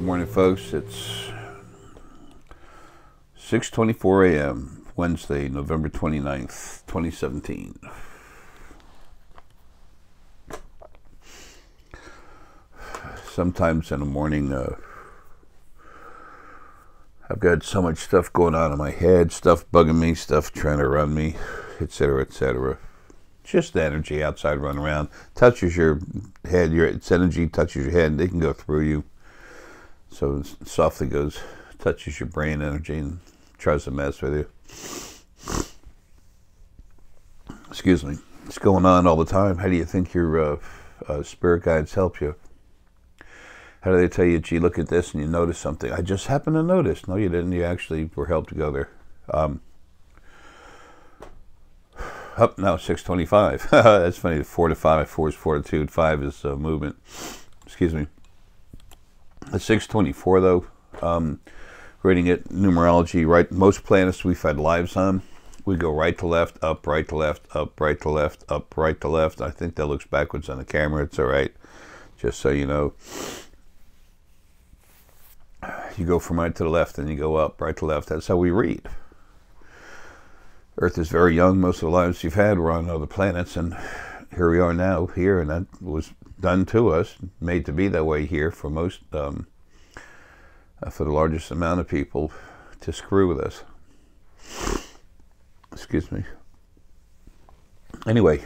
morning, folks. It's 6:24 a.m. Wednesday, November 29th, 2017. Sometimes in the morning, I've got so much stuff going on in my head, stuff bugging me, stuff trying to run me, etc., etc. Just the energy outside running around touches your head. Its energy touches your head, and they can go through you. So it softly goes, touches your brain energy and tries to mess with you. Excuse me. It's going on all the time. How do you think your spirit guides help you? How do they tell you, gee, look at this, and you notice something? I just happened to notice. No, you didn't. You actually were helped to go there. Up now, 6:25. That's funny. 4 to 5. 4 is fortitude. 5 is movement. Excuse me. At 6:24, though, reading it, numerology, right? Most planets we've had lives on, we go right to left, up, right to left, up, right to left, up, right to left. I think that looks backwards on the camera. It's all right. Just so you know. You go from right to the left, and you go up, right to left. That's how we read. Earth is very young. Most of the lives you've had were on other planets, and here we are now, here, and that was done to us, made to be that way here for most, for the largest amount of people, to screw with us. Excuse me. Anyway,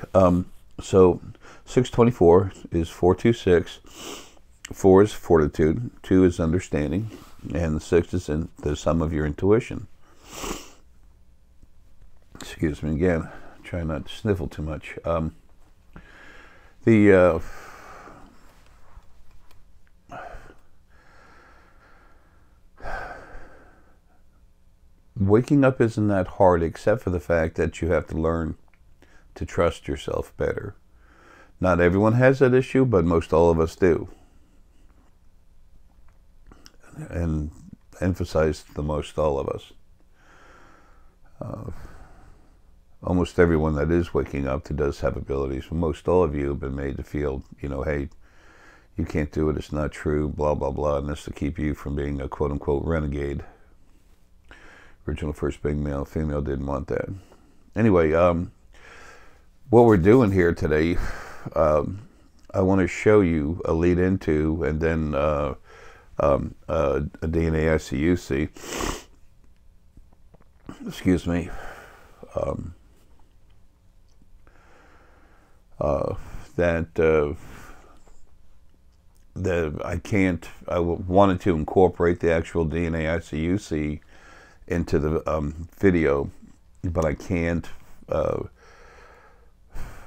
so 6:24 is 426. 4 is fortitude, 2 is understanding, and 6 is in the sum of your intuition. Excuse me again. Try not to sniffle too much. Waking up isn't that hard, except for the fact that you have to learn to trust yourself better. Not everyone has that issue, but most all of us do. And emphasize the most all of us. Almost everyone that is waking up does have abilities. Most all of you have been made to feel, you know, hey, you can't do it, it's not true, blah, blah, blah, and this to keep you from being a quote-unquote renegade. Original first being male, female didn't want that. Anyway, what we're doing here today, I want to show you a lead into, and then a DNA ICUC. Excuse me. I wanted to incorporate the actual DNA ICUC into the video, but I can't.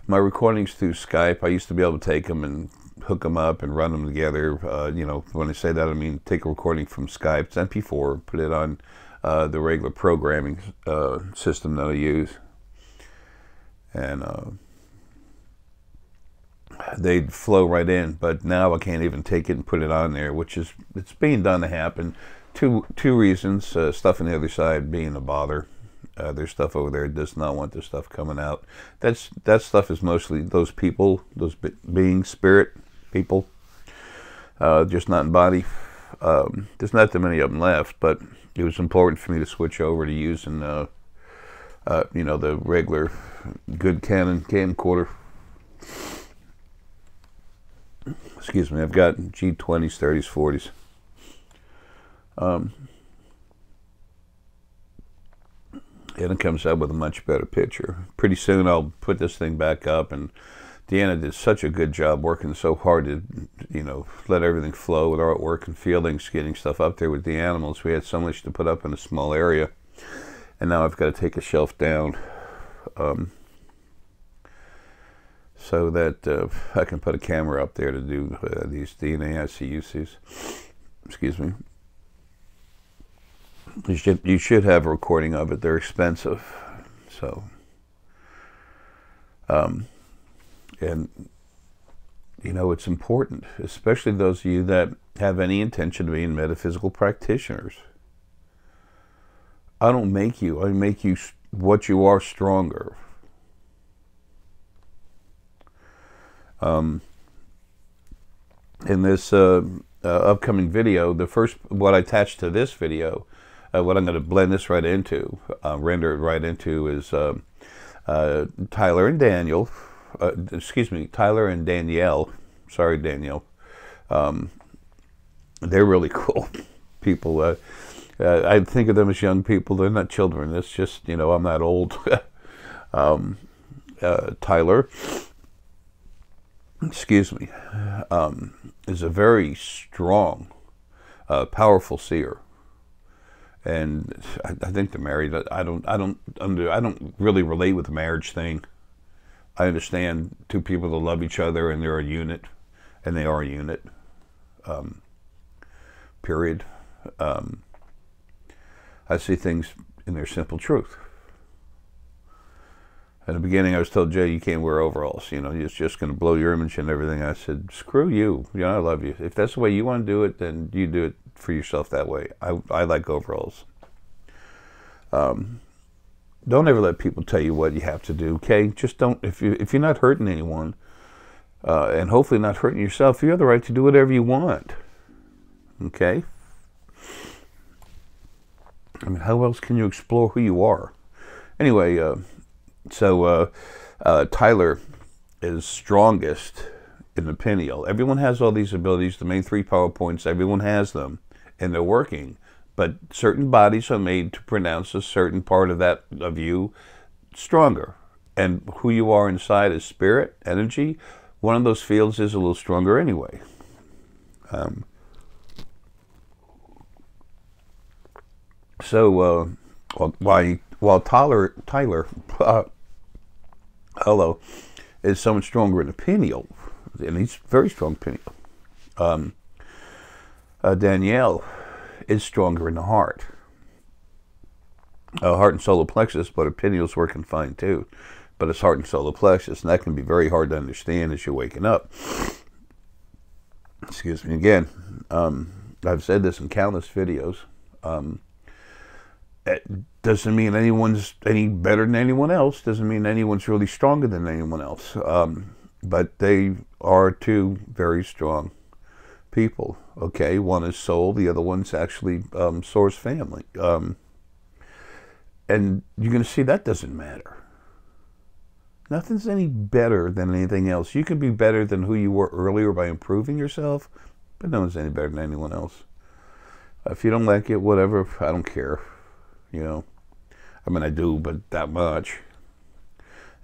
My recordings through Skype, I used to be able to take them and hook them up and run them together. You know, when I say that, I mean take a recording from Skype, it's MP4, put it on the regular programming system that I use, and they'd flow right in. But now I can't even take it and put it on there, which is, it's being done to happen. Two reasons. Stuff on the other side being a bother. There's stuff over there that does not want this stuff coming out. That stuff is mostly those people, those beings, spirit people, just not in body. There's not that many of them left, but it was important for me to switch over to using, you know, the regular good Canon camcorder. Excuse me, I've got G20s, 30s, 40s. And it comes out with a much better picture. Pretty soon I'll put this thing back up, and Deanna did such a good job working so hard to, you know, let everything flow with artwork and feelings, getting stuff up there with the animals. We had so much to put up in a small area, and now I've got to take a shelf down so that I can put a camera up there to do these DNA ICUCs. Excuse me. You should have a recording of it. They're expensive, so and you know, it's important, especially those of you that have any intention of being metaphysical practitioners. I don't make you. I make you what you are, stronger. In this upcoming video, the first, what I attached to this video, what I'm going to blend this right into, render it right into, is Tyler and Daniel, excuse me, Tyler and Danielle, sorry Danielle, they're really cool people. I think of them as young people. They're not children. It's just, you know, I'm not old. Tyler, excuse me, is a very strong, powerful seer, and I think they're married. I don't really relate with the marriage thing. I understand two people that love each other and they're a unit, and they are a unit. Period. I see things in their simple truth. In the beginning, I was told, Jay, you can't wear overalls. You know, it's just going to blow your image and everything. I said, screw you. You know, I love you. If that's the way you want to do it, then you do it for yourself that way. I like overalls. Don't ever let people tell you what you have to do, okay? Just don't. If you're not hurting anyone, and hopefully not hurting yourself, you have the right to do whatever you want, okay? I mean, how else can you explore who you are? Anyway, so Tyler is strongest in the pineal. Everyone has all these abilities, the main 3 power points, everyone has them, and they're working. But certain bodies are made to pronounce a certain part of that, of you, stronger. And who you are inside is spirit, energy. One of those fields is a little stronger anyway. So while Tyler hello, is so much stronger in the pineal, and he's very strong pineal. Danielle is stronger in the heart. Heart and solar plexus, but her pineal's working fine too. But it's heart and solar plexus, and that can be very hard to understand as you're waking up. Excuse me again. I've said this in countless videos. It doesn't mean anyone's any better than anyone else. Doesn't mean anyone's really stronger than anyone else. But they are two very strong people. Okay, one is soul, the other one's actually source family. And you're going to see that doesn't matter. Nothing's any better than anything else. You can be better than who you were earlier by improving yourself, but no one's any better than anyone else. If you don't like it, whatever, I don't care. You know, I mean, I do, but that much.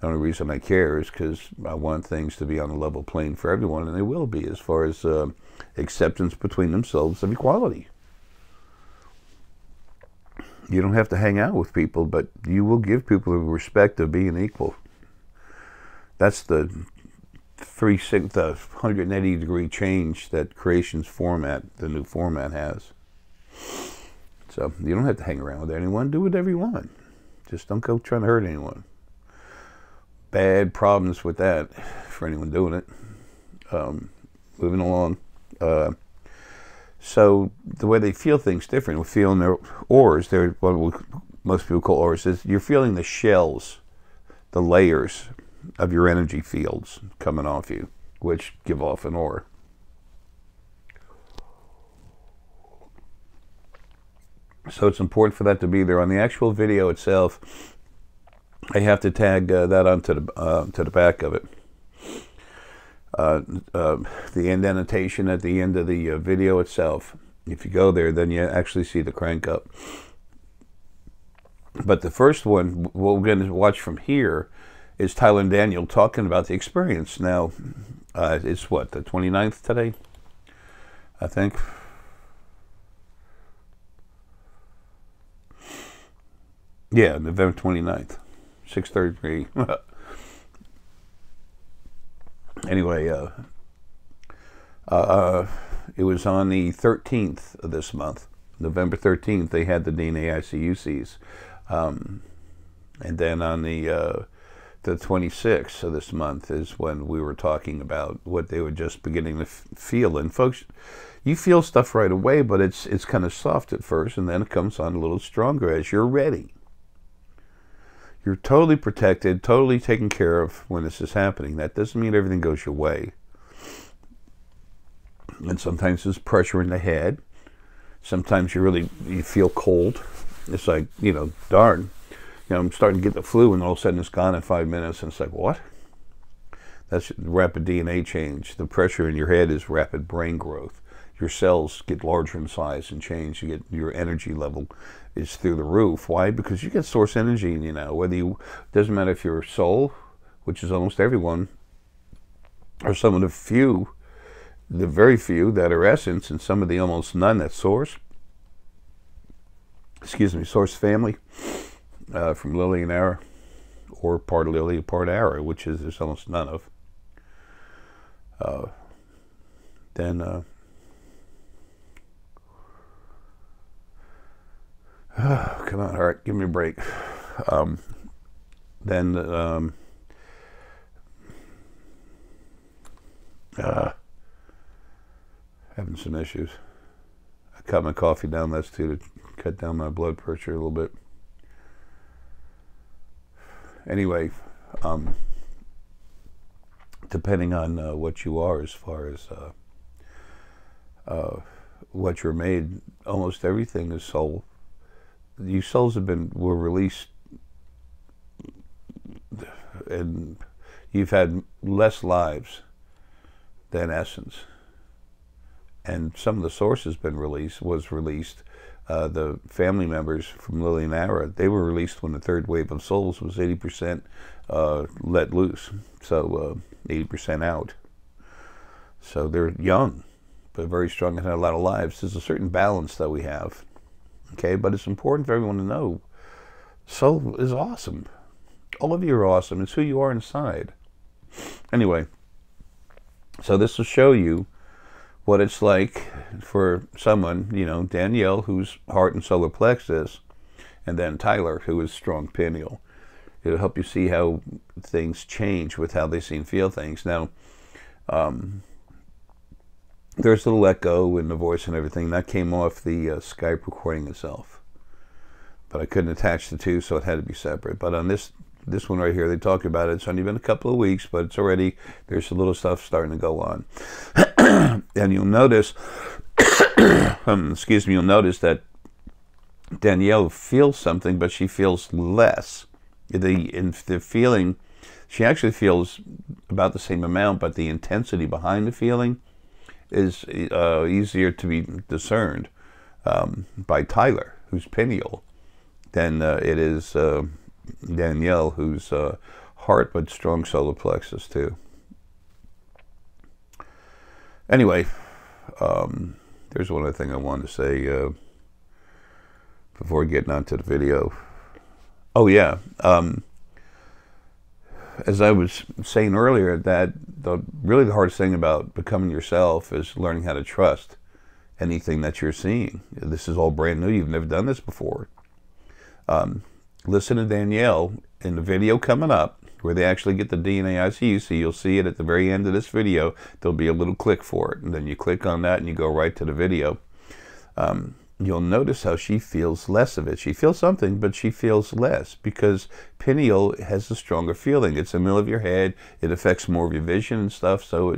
The only reason I care is because I want things to be on a level plane for everyone, and they will be, as far as acceptance between themselves of equality. You don't have to hang out with people, but you will give people the respect of being equal. That's the 180-degree change that creation's format, the new format, has. So you don't have to hang around with anyone. Do whatever you want. Just don't go trying to hurt anyone. Bad problems with that for anyone doing it. Moving along. So the way they feel things different. We feel in their auras. They're what most people call auras. Is you're feeling the shells, the layers of your energy fields coming off you, which give off an aura. So it's important for that to be there. On the actual video itself, I have to tag that onto the back of it. The indentation at the end of the video itself. If you go there, then you actually see the crank up. But the first one, what we're going to watch from here, is Tyler and Daniel talking about the experience. Now, it's what, the 29th today, I think. Yeah, November 29th, 6:33. Anyway, it was on the 13th of this month, November 13th, they had the DNA ICUCs. And then on the 26th of this month is when we were talking about what they were just beginning to feel. And folks, you feel stuff right away, but it's kind of soft at first, and then it comes on a little stronger as you're ready. You're totally protected, totally taken care of when this is happening. That doesn't mean everything goes your way. And sometimes there's pressure in the head. Sometimes you feel cold. It's like, you know, darn, you know, I'm starting to get the flu, and all of a sudden it's gone in 5 minutes, and it's like, what? That's rapid DNA change. The pressure in your head is rapid brain growth. Your cells get larger in size and change. You get, your energy level is through the roof. Why? Because you get source energy, you know. Whether you, doesn't matter if you're a soul, which is almost everyone, or some of the very few that are essence, and some of the almost none that's source. Excuse me, source family from Lily and Arae, or part of Lily, part of Arae, which is there's almost none of. Come on, all right, give me a break. Having some issues. I cut my coffee down less too, to cut down my blood pressure a little bit. Anyway, depending on what you are, as far as what you're made, almost everything is soul. You souls were released, and you've had less lives than essence. And some of the source was released. The family members from Lily and Arae, they were released when the third wave of souls was 80% let loose, so 80% out. So they're young, but very strong and had a lot of lives. There's a certain balance that we have, okay? But it's important for everyone to know, soul is awesome. All of you are awesome. It's who you are inside. Anyway, so this will show you what it's like for someone, you know, Danielle, who's heart and solar plexus, and then Tyler, who is strong pineal. It'll help you see how things change with how they see and feel things. Now, there's a little echo in the voice and everything. That came off the Skype recording itself. But I couldn't attach the two, so it had to be separate. But on this one right here, they talk about it. It's only been a couple of weeks, but it's already, there's a little stuff starting to go on. And you'll notice, excuse me, you'll notice that Danielle feels something, but she feels less. The feeling, she actually feels about the same amount, but the intensity behind the feeling is easier to be discerned by Tyler, who's pineal, than it is Danielle, who's heart but strong solar plexus too. Anyway, there's one other thing I wanted to say before getting onto the video. Oh yeah, as I was saying earlier, that really the hardest thing about becoming yourself is learning how to trust anything that you're seeing. This is all brand new. You've never done this before. Listen to Danielle in the video coming up, where they actually get the DNA ICUC. You'll see it at the very end of this video. There'll be a little click for it, and then you click on that and you go right to the video. You'll notice how she feels less of it. She feels something, but she feels less, because pineal has a stronger feeling. It's the middle of your head. It affects more of your vision and stuff, so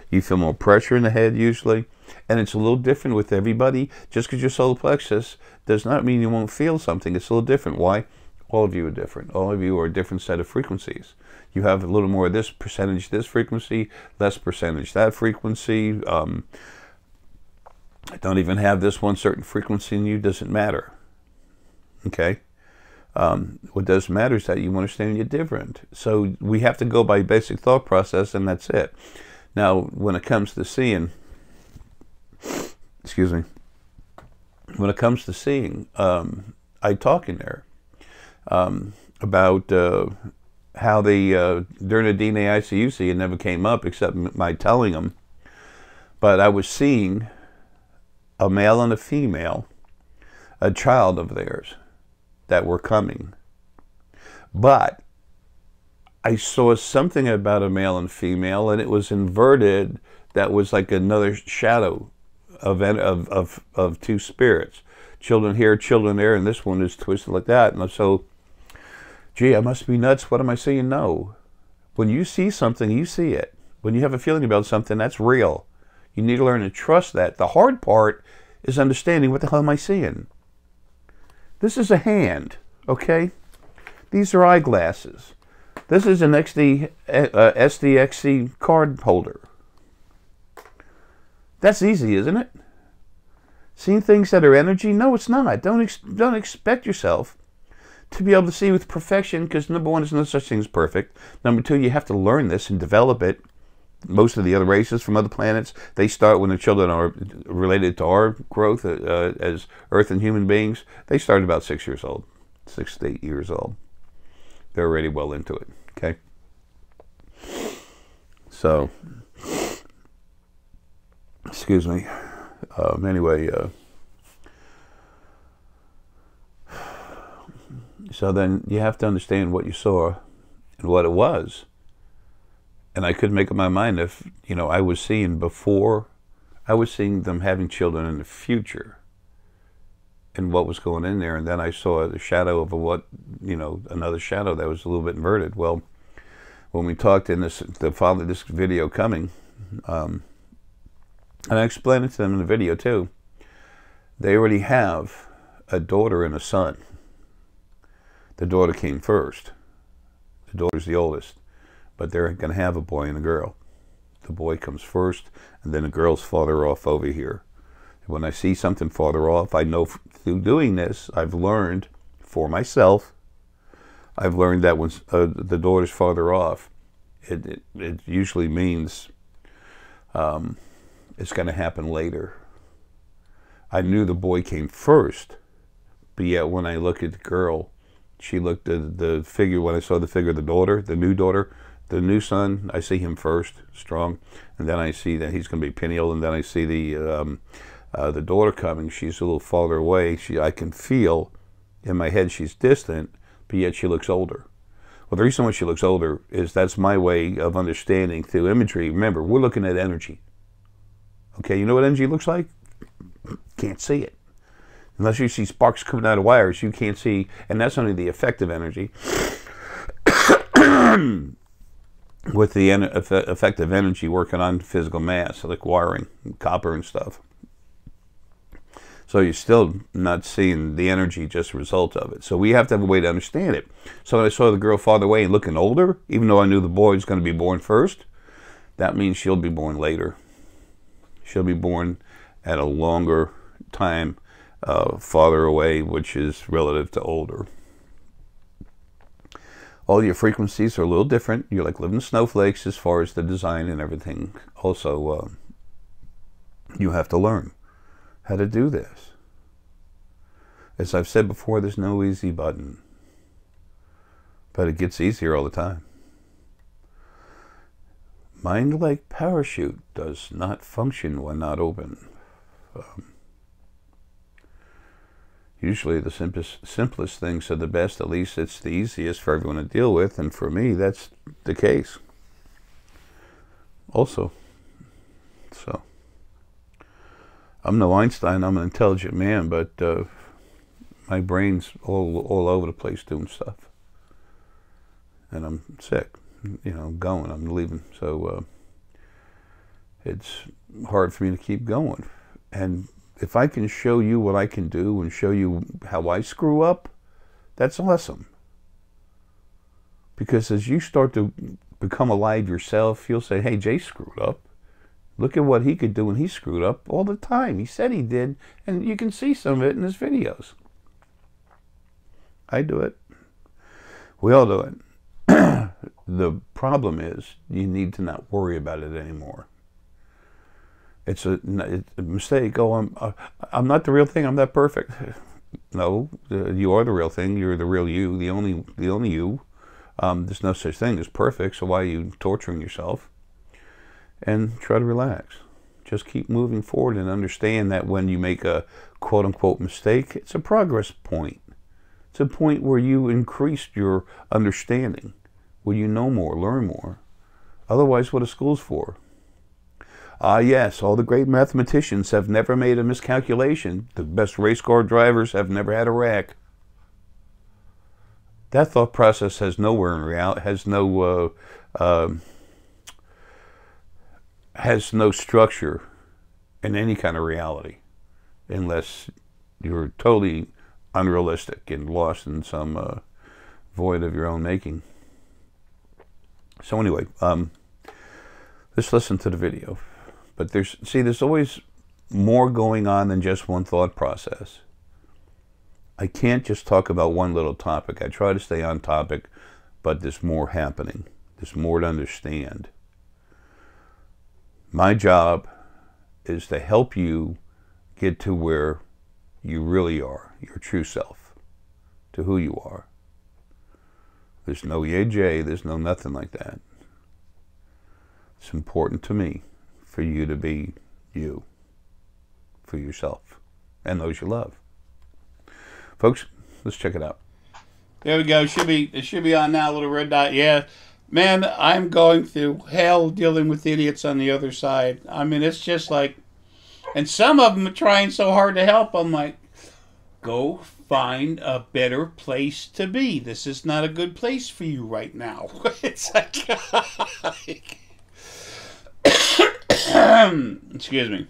you feel more pressure in the head usually. And it's a little different with everybody. Just because you're solar plexus does not mean you won't feel something. It's a little different. Why? All of you are different. All of you are a different set of frequencies. You have a little more of this percentage, this frequency, less percentage, that frequency. Don't even have this one certain frequency in you. Doesn't matter. Okay? What does matter is that you understand you're different. So we have to go by basic thought process, and that's it. Now, when it comes to seeing, excuse me, when it comes to seeing, I talk in there about how they, during the DNA ICUC, it never came up except my telling them, but I was seeing a male and a female, a child of theirs, that were coming. But I saw something about a male and female, and it was inverted. That was like another shadow of two spirits. Children here, children there, and this one is twisted like that. And so, gee, I must be nuts. What am I seeing? No. When you see something, you see it. When you have a feeling about something, that's real. You need to learn to trust that. The hard part is understanding, what the hell am I seeing? This is a hand, okay? These are eyeglasses. This is an SDXC card holder. That's easy, isn't it? Seeing things that are energy? No, it's not. Don't expect yourself to be able to see with perfection, because number one, there's no such thing as perfect. Number two, you have to learn this and develop it. Most of the other races from other planets, they start when their children are related to our growth as Earth and human beings. They start about 6 years old, 6 to 8 years old. They're already well into it, okay? So, excuse me. Anyway, so then you have to understand what you saw and what it was. And I couldn't make up my mind if, you know, I was seeing them having children in the future and what was going in there. And then I saw the shadow of another shadow that was a little bit inverted. Well, when we talked in this video coming, and I explained it to them in the video too, they already have a daughter and a son. The daughter came first. The daughter's the oldest. But they're going to have a boy and a girl. The boy comes first, and then the girl's farther off over here. When I see something farther off, I know through doing this, I've learned for myself, I've learned that when the daughter's farther off, it usually means it's going to happen later. I knew the boy came first, but yet when I look at the girl, she looked at the figure, when I saw the figure of the daughter, the new daughter, the new son, I see him first, strong, and then I see that he's going to be pineal, and then I see the daughter coming. She's a little farther away. I can feel in my head she's distant, but yet she looks older. Well, the reason why she looks older is that's my way of understanding through imagery. Remember, we're looking at energy. Okay, you know what energy looks like? Can't see it. Unless you see sparks coming out of wires, you can't see, and that's only the effective energy. With the effective energy working on physical mass, like wiring, copper and stuff. So you're still not seeing the energy, just a result of it. So we have to have a way to understand it. So when I saw the girl farther away and looking older, even though I knew the boy was going to be born first, that means she'll be born later. She'll be born at a longer time, farther away, which is relative to older. All your frequencies are a little different. You're like living snowflakes as far as the design and everything. Also, you have to learn how to do this. As I've said before, there's no easy button. But it gets easier all the time. Mind like parachute does not function when not open. Usually the simplest things are the best. At least it's the easiest for everyone to deal with. And for me, that's the case. Also. So. I'm no Einstein. I'm an intelligent man. But my brain's all over the place doing stuff. And I'm sick. You know, I'm leaving. So it's hard for me to keep going. And if I can show you what I can do and show you how I screw up, that's awesome. Because as you start to become alive yourself, you'll say, hey, Jay screwed up. Look at what he could do when he screwed up all the time. He said he did, and you can see some of it in his videos. I do it. We all do it. The problem is you need to not worry about it anymore. It's a mistake. Oh, I'm not the real thing. I'm not perfect. No, you are the real thing. You're the real you. The only you. There's no such thing as perfect. So why are you torturing yourself? And try to relax. Just keep moving forward and understand that when you make a quote-unquote mistake, it's a progress point. It's a point where you increased your understanding, where you know more, learn more. Otherwise, what are schools for? Yes, all the great mathematicians have never made a miscalculation. The best race car drivers have never had a wreck. That thought process has nowhere in reality, has no structure in any kind of reality, unless you're totally unrealistic and lost in some void of your own making. So anyway, let's listen to the video. But there's always more going on than just one thought process. I can't just talk about one little topic. I try to stay on topic, but there's more happening. There's more to understand. My job is to help you get to where you really are, your true self, to who you are. There's no yay, there's no nothing like that. It's important to me for you to be you, for yourself, and those you love. Folks, let's check it out. There we go. It should be on now, little red dot. Yeah. Man, I'm going through hell dealing with idiots on the other side. I mean, it's just like, and some of them are trying so hard to help. I'm like, go find a better place to be. This is not a good place for you right now. It's like, excuse me.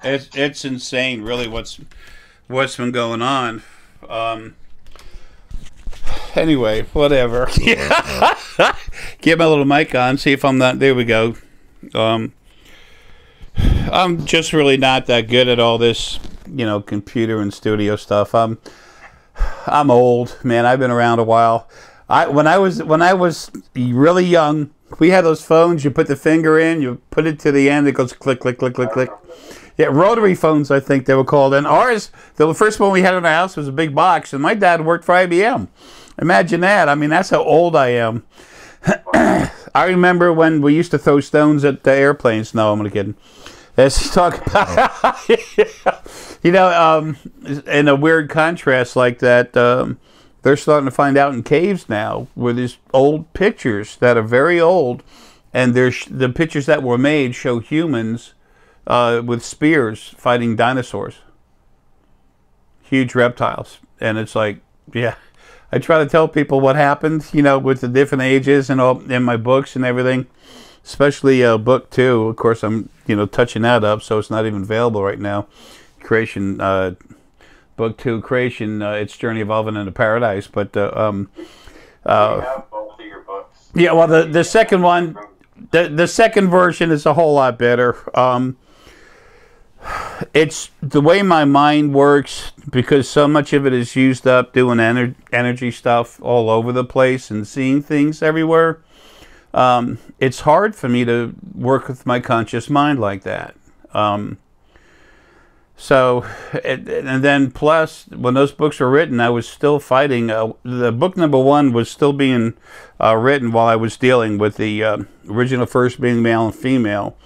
It's insane, really, what's been going on. Anyway, whatever. Get my little mic on, see if I'm not. There we go. I'm just really not that good at all this, computer and studio stuff. I'm old, man. I've been around a while. When I was really young, we had those phones. You put the finger in, you put it to the end. It goes click, click, click, click, click. Yeah, rotary phones, I think they were called. And ours, the first one we had in our house was a big box. And my dad worked for IBM. Imagine that. I mean, that's how old I am. I remember when we used to throw stones at the airplanes. No, I'm only kidding. Let's talk about, in a weird contrast like that, they're starting to find out in caves now where there's old pictures that are very old, and the pictures that were made show humans with spears fighting dinosaurs, huge reptiles. And it's like, yeah, I try to tell people what happened, with the different ages and all in my books and everything, especially book 2. Of course, I'm, touching that up, so it's not even available right now. Creation, book 2, Creation, Its Journey Evolving into Paradise. But, you have both of your books. Yeah, well, the second one, the second version is a whole lot better. It's the way my mind works, because so much of it is used up doing energy stuff all over the place and seeing things everywhere. It's hard for me to work with my conscious mind like that. And then plus, when those books were written, I was still fighting. The book number 1 was still being written while I was dealing with the original first being male and female.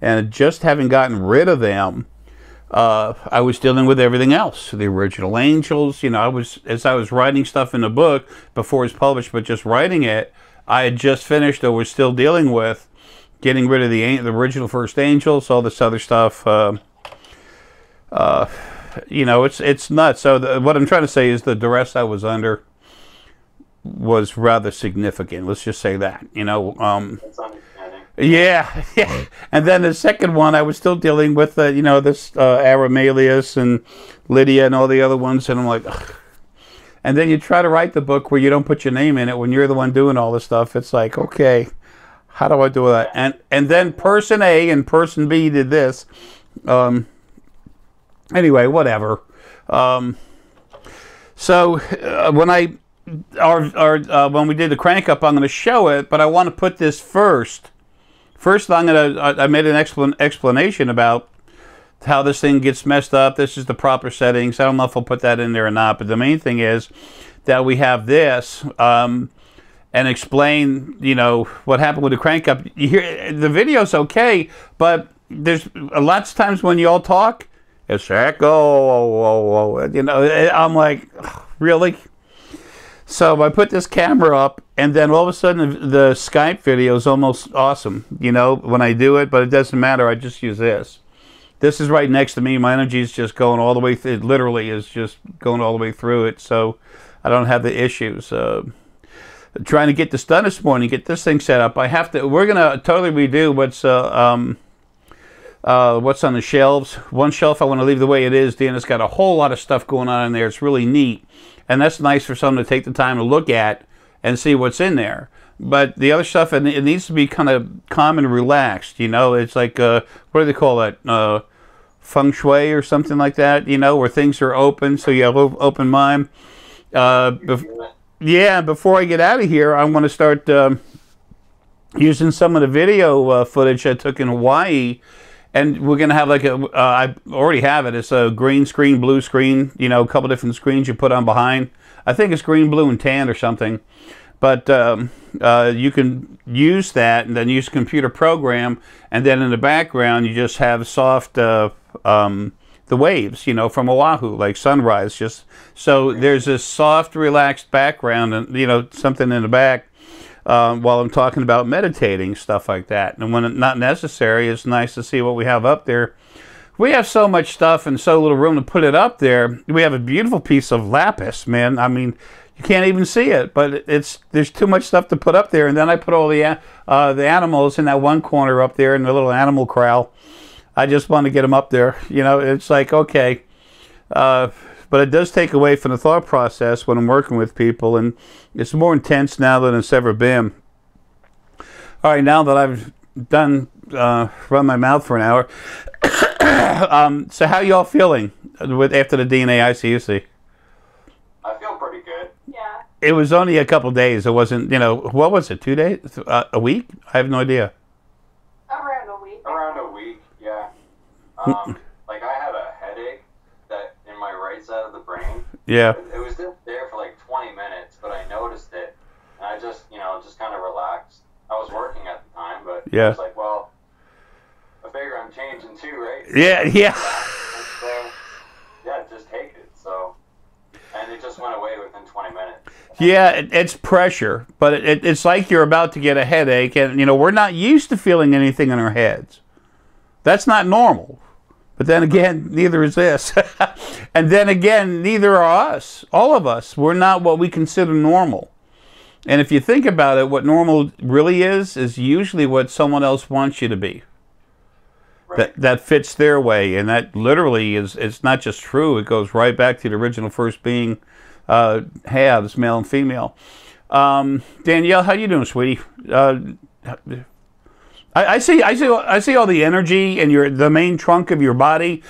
And just having gotten rid of them, I was dealing with everything else. The original angels, as I was writing stuff in the book before it was published, but just writing it, I had just finished or was still dealing with getting rid of the original first angels, all this other stuff. It's nuts. So what I'm trying to say is the duress I was under was rather significant. Let's just say that, That's understanding. Yeah. And then the second one, I was still dealing with, this Arae and Lydia and all the other ones, and I'm like, ugh. And then you try to write the book where you don't put your name in it when you're the one doing all this stuff. It's like, okay, how do I do that? And then person A and person B did this. Anyway, whatever. So when we did the crank up, I'm going to show it, but I want to put this first. First, I made an explanation about how this thing gets messed up. This is the proper settings. I don't know if I'll put that in there or not, but the main thing is that we have this and explain, what happened with the crank up. You hear the video's okay, but there's lots of times when you all talk, it's echo. I'm like, really? So I put this camera up, and then all of a sudden the Skype video is almost awesome, when I do it, but it doesn't matter. I just use this. This is right next to me. My energy is just going all the way through. It literally is just going all the way through it, so I don't have the issues. Trying to get this done this morning, get this thing set up. We're going to totally redo what's what's on the shelves. One shelf I want to leave the way it is. Dan, it's got a whole lot of stuff going on in there. It's really neat. And that's nice for someone to take the time to look at and see what's in there. But the other stuff, it needs to be kind of calm and relaxed. You know, it's like, what do they call that? Feng shui or something like that, you know, where things are open, so you have open mind. Yeah, before I get out of here, I want to start using some of the video footage I took in Hawaii. And we're going to have like I already have it. It's a green screen, blue screen, you know, a couple different screens you put on behind. I think it's green, blue, and tan or something. But you can use that and then use a computer program. And then in the background, you just have soft, the waves, you know, from Oahu, like sunrise. Just so there's this soft, relaxed background and, you know, something in the back. While I'm talking about meditating, stuff like that. And when it's not necessary, it's nice to see what we have up there. We have so much stuff and so little room to put it up there. We have a beautiful piece of lapis, man. I mean, you can't even see it, but there's too much stuff to put up there. And then I put all the animals in that one corner up there in the little animal corral. I just want to get them up there. You know, it's like, okay. But it does take away from the thought process when I'm working with people, and it's more intense now than it's ever been. All right, now that I've done run my mouth for an hour, so how y'all feeling after the DNA ICUC? I feel pretty good. Yeah. It was only a couple days. It wasn't, you know, what was it? 2 days? A week? I have no idea. Around a week. Around a week, yeah. Like I had a headache that in my right side of the brain. Yeah. It was just there for like 20 minutes, but I noticed it, and I just, you know, just kind of relaxed. I was working at the time, but yeah. I was like, well, I figure I'm changing too, right? Yeah, yeah. So, yeah, just take it. So, and it just went away within 20 minutes. Yeah, it's pressure, but it's like you're about to get a headache, and, you know, we're not used to feeling anything in our heads. That's not normal. But then again, neither is this. And then again, neither are us. All of us. We're not what we consider normal. And if you think about it, what normal really is usually what someone else wants you to be. Right. That fits their way. And that literally is, it's not just true. It goes right back to the original first being halves, male and female. Danielle, how you doing, sweetie? I see all the energy in the main trunk of your body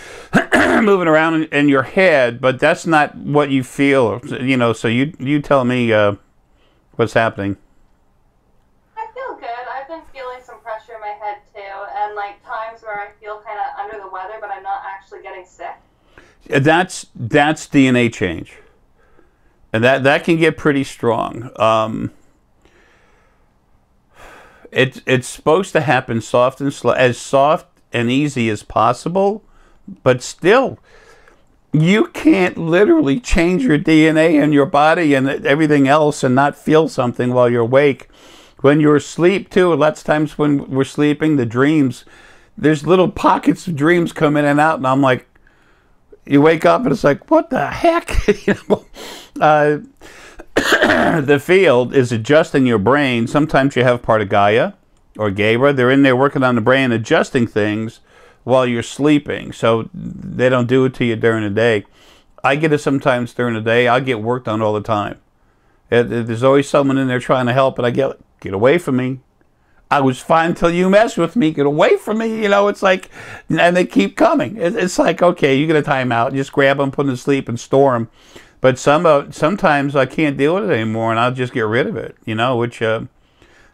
moving around in your head, but that's not what you feel, you know. So you tell me what's happening. I feel good. I've been feeling some pressure in my head too, and like times where I feel kind of under the weather, but I'm not actually getting sick. That's DNA change, and that can get pretty strong. It's supposed to happen soft and slow, as soft and easy as possible, but still, you can't literally change your DNA and your body and everything else and not feel something while you're awake. When you're asleep too, lots of times when we're sleeping, the dreams, there's little pockets of dreams come in and out, and I'm like, you wake up and it's like, what the heck? You know? The field is adjusting your brain. Sometimes you have part of Gaia or Gebra. They're in there working on the brain, adjusting things while you're sleeping. So they don't do it to you during the day. I get it sometimes during the day. I get worked on all the time. There's always someone in there trying to help, and I get away from me. I was fine until you mess with me. Get away from me. You know, it's like, and they keep coming. It's like, okay, you get a timeout. Just grab them, put them to sleep, and store them. But sometimes I can't deal with it anymore, and I'll just get rid of it, you know, which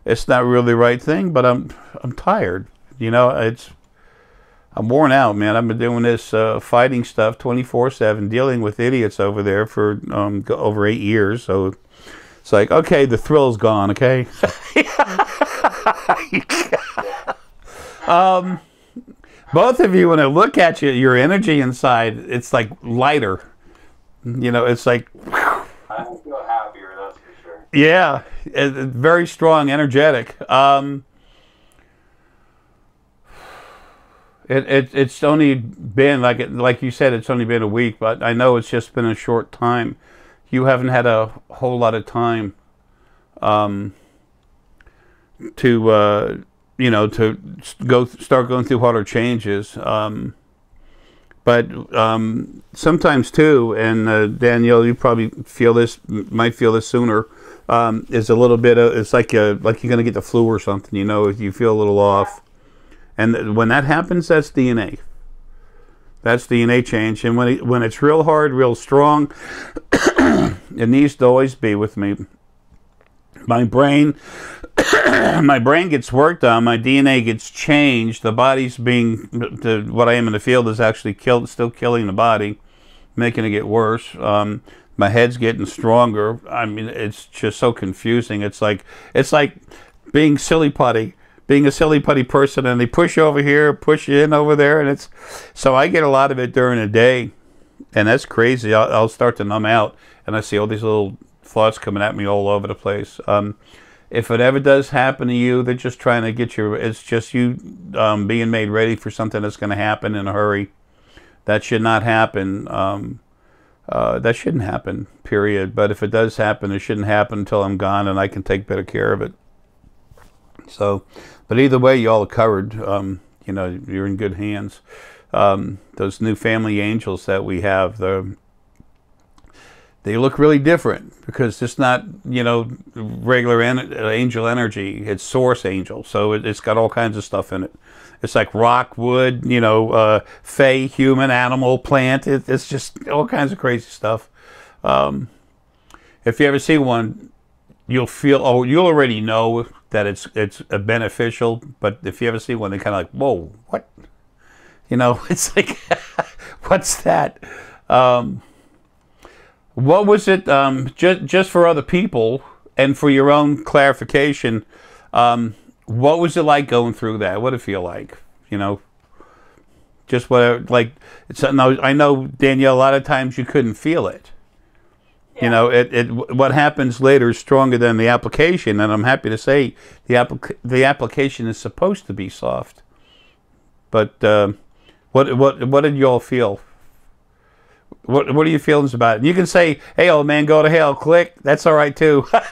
it's not really the right thing, but I'm tired, you know. I'm worn out, man. I've been doing this fighting stuff 24/7, dealing with idiots over there for over 8 years, so it's like, okay, the thrill's gone, okay? Both of you, when I look at you, your energy inside, it's like lighter. You know, it's like, I feel happier, that's for sure. yeah, very strong, energetic. It's only been, like you said, it's only been a week, but I know it's just been a short time. You haven't had a whole lot of time to, you know, to start going through harder changes. But sometimes too, and Danielle, you probably might feel this sooner. Is a little bit of, it's like you're gonna get the flu or something. You know, you feel a little off, and when that happens, that's DNA. That's DNA change, and when it's real hard, real strong, it needs to always be with me. My brain gets worked on. My DNA gets changed. The body's what I am in the field is actually still killing the body, making it get worse. My head's getting stronger. I mean, it's just so confusing. It's like being silly putty. Being a silly putty person, and they push you over here, push you in over there, and so I get a lot of it during the day, and that's crazy. I'll start to numb out, and I see all these little thoughts coming at me all over the place. If it ever does happen to you, they're just trying to get you. It's just you being made ready for something that's going to happen in a hurry. That should not happen. That shouldn't happen. Period. But if it does happen, it shouldn't happen until I'm gone, and I can take better care of it. So, but either way, you all are covered. You know, you're in good hands. Those new family angels that we have, they look really different because it's not, you know, regular angel energy. It's source angel, so it's got all kinds of stuff in it. It's like rock, wood, you know, fey, human, animal, plant. It's just all kinds of crazy stuff. If you ever see one, you'll already know that it's beneficial, but if you ever see one, they kind of like, whoa, what? You know, it's like, what's that? What was it, just for other people and for your own clarification, what was it like going through that? What did it feel like? You know, just what, like, I know, Danielle, a lot of times you couldn't feel it. You know, what happens later is stronger than the application, and I'm happy to say the application is supposed to be soft. But what did you all feel? What are your feelings about it? You can say, "Hey, old man, go to hell." Click. That's all right too. Well,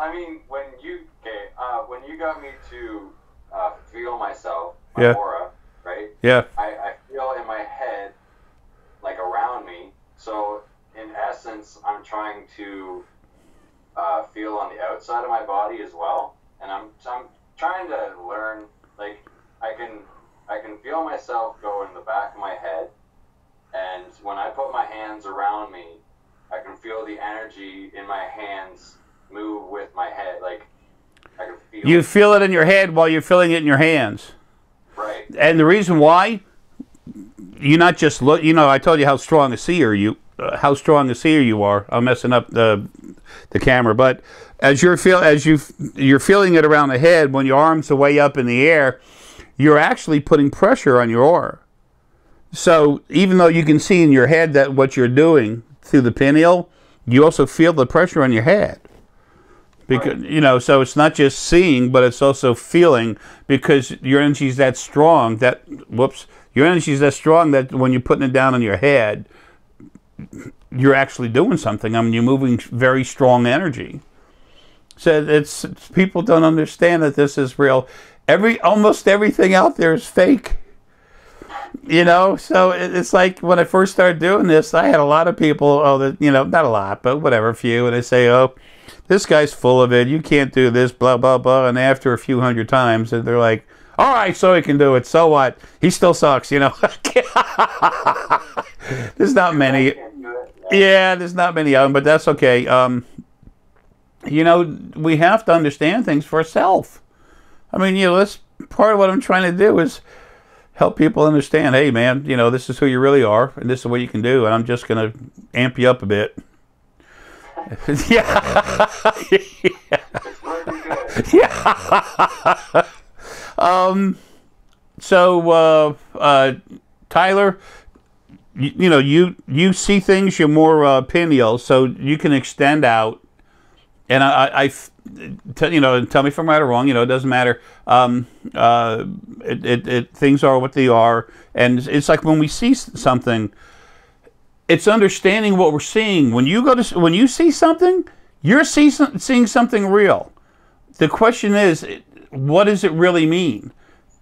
I mean, when you got me to feel myself, my aura, right? Yeah. I feel in my head, like around me. So, in essence, I'm trying to feel on the outside of my body as well, and I'm trying to learn. Like, I can feel myself go in the back of my head, and when I put my hands around me, I can feel the energy in my hands move with my head. Like, I can feel. You feel it in your head while you're feeling it in your hands. Right. And the reason why. You not just look. You know, I told you how strong a seer you are. I'm messing up the camera, but as you're feeling it around the head, when your arms are way up in the air, you're actually putting pressure on your aura. So even though you can see in your head that what you're doing through the pineal, you also feel the pressure on your head. Because you know, so it's not just seeing, but it's also feeling, because your energy is that strong that your energy is that strong that when you're putting it down on your head, you're actually doing something. I mean, you're moving very strong energy. So people don't understand that this is real. Almost everything out there is fake. You know, so it's like when I first started doing this, I had a lot of people, you know, not a lot, but whatever, a few, and they say, "Oh, this guy's full of it. You can't do this, blah, blah, blah." And after a few hundred times, they're like, "All right, so he can do it. So what? He still sucks," you know. There's not many. Yeah, there's not many of them, but that's okay. You know, we have to understand things for ourselves. I mean, you know, that's part of what I'm trying to do is help people understand, hey, man, you know, this is who you really are, and this is what you can do, and I'm just going to amp you up a bit. Yeah. Yeah. So, Tyler, you know, you see things, you're more pineal, so you can extend out. And you know, tell me if I'm right or wrong. You know, it doesn't matter. Things are what they are, and it's like when we see something, it's understanding what we're seeing. When you see something, you're seeing something real. the question is, what does it really mean?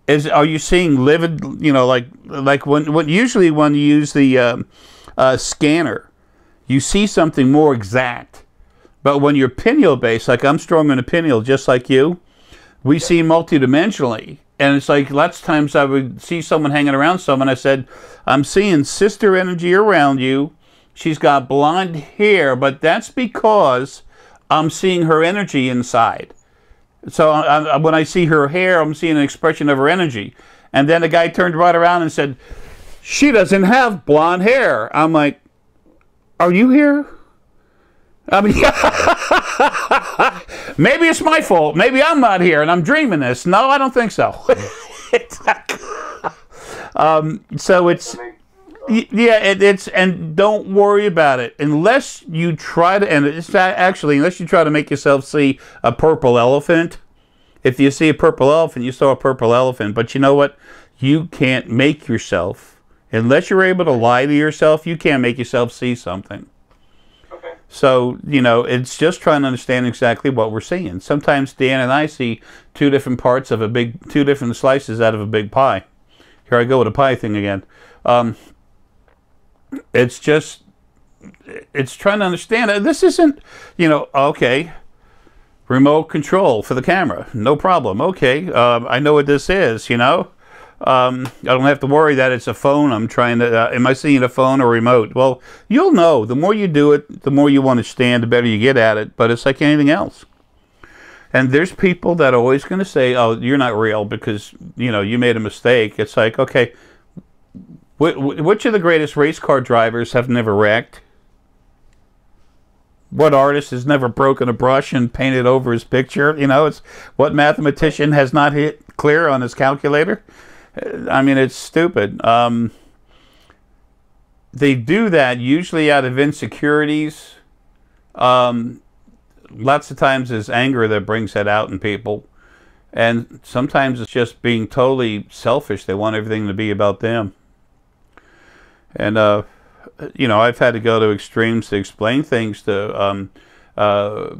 Are you seeing livid, like when usually when you use the scanner, you see something more exact. But when you're pineal based, like I'm strong in a pineal, just like you, we see multidimensionally. And it's like lots of times I would see someone hanging around someone. I said, I'm seeing sister energy around you. She's got blonde hair, but that's because I'm seeing her energy inside. So when I see her hair, I'm seeing an expression of her energy. And then the guy turned right around and said, she doesn't have blonde hair. I'm like, are you here? I mean, maybe it's my fault. Maybe I'm not here and I'm dreaming this. No, I don't think so. So it's, yeah, it's, and don't worry about it unless you try to, and it's actually, unless you try to make yourself see a purple elephant. If you see a purple elephant, you saw a purple elephant. But you know what? You can't make yourself, unless you're able to lie to yourself, you can't make yourself see something. So, it's just trying to understand exactly what we're seeing. Sometimes Dan and I see two different slices out of a big pie. Here I go with a pie thing again. It's trying to understand. This isn't, okay, remote control for the camera. No problem. Okay, I know what this is, I don't have to worry that it's a phone. I'm trying to, am I seeing a phone or remote? Well, you'll know. The more you do it, the more you understand, the better you get at it. But it's like anything else. And there's people that are always going to say, oh, you're not real because, you made a mistake. It's like, okay, which of the greatest race car drivers have never wrecked? What artist has never broken a brush and painted over his picture? It's what mathematician has not hit clear on his calculator? I mean, it's stupid. They do that usually out of insecurities. Lots of times it's anger that brings that out in people. And sometimes it's just being totally selfish. They want everything to be about them. And, I've had to go to extremes to explain things to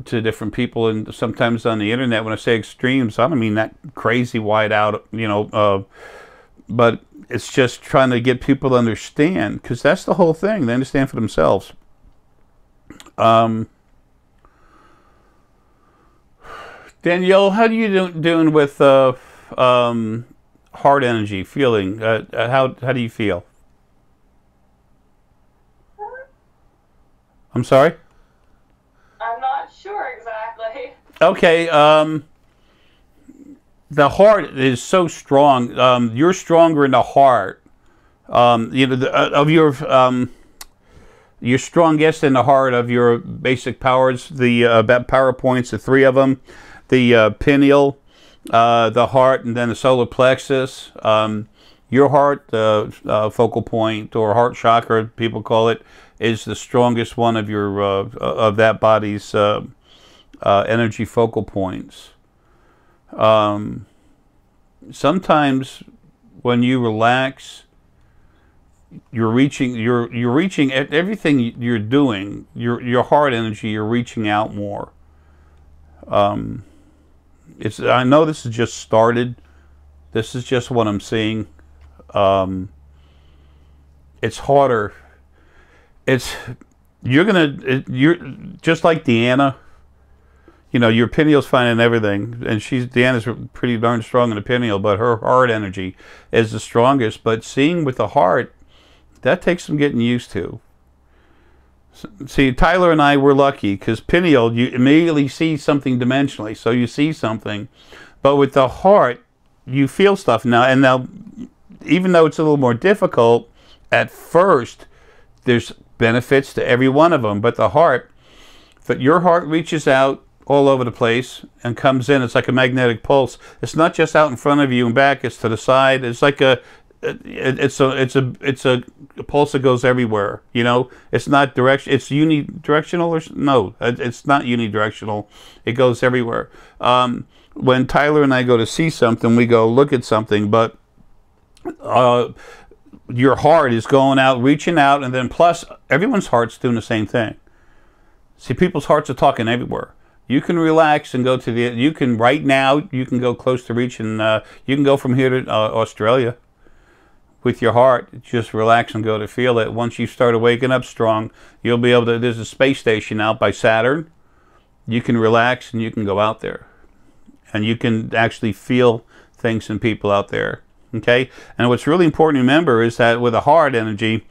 different people. And sometimes on the internet, when I say extremes, I don't mean that crazy wide out, but it's just trying to get people to understand, because that's the whole thing. They understand for themselves. Danielle, how are you doing with heart energy, feeling? How do you feel? I'm sorry? I'm not sure exactly. Okay, the heart is so strong. You're stronger in the heart. You're strongest in the heart of your basic powers. The power points, the three of them: the pineal, the heart, and then the solar plexus. Your heart, focal point or heart chakra, people call it, is the strongest one of your of that body's energy focal points. Sometimes when you relax, you're reaching everything you're doing, your heart energy, you're reaching out more. I know this has just started. This is just what I'm seeing. It's harder. You're just like Deanna. Your pineal's finding everything, and Deanna's pretty darn strong in the pineal, but her heart energy is the strongest. But seeing with the heart, that takes some getting used to. See, Tyler and I were lucky, because pineal, you immediately see something dimensionally, so you see something. But with the heart, you feel stuff now. And now, even though it's a little more difficult, at first, there's benefits to every one of them. But the heart, your heart reaches out all over the place and comes in. It's like a magnetic pulse. It's not just out in front of you and back. It's to the side. It's like it's a pulse that goes everywhere. It's not direction. It's unidirectional or no? It's not unidirectional. It goes everywhere. When Tyler and I go to see something, we go look at something, but your heart is going out, reaching out, and then plus everyone's heart's doing the same thing. See, people's hearts are talking everywhere. you can relax and go to the, you can right now, you can go close to reaching, you can go from here to Australia with your heart. Just relax and go to feel it. Once you start waking up strong, you'll be able to, there's a space station out by Saturn. You can relax and you can go out there. And you can actually feel things and people out there. Okay? And what's really important to remember is that with a heart energy,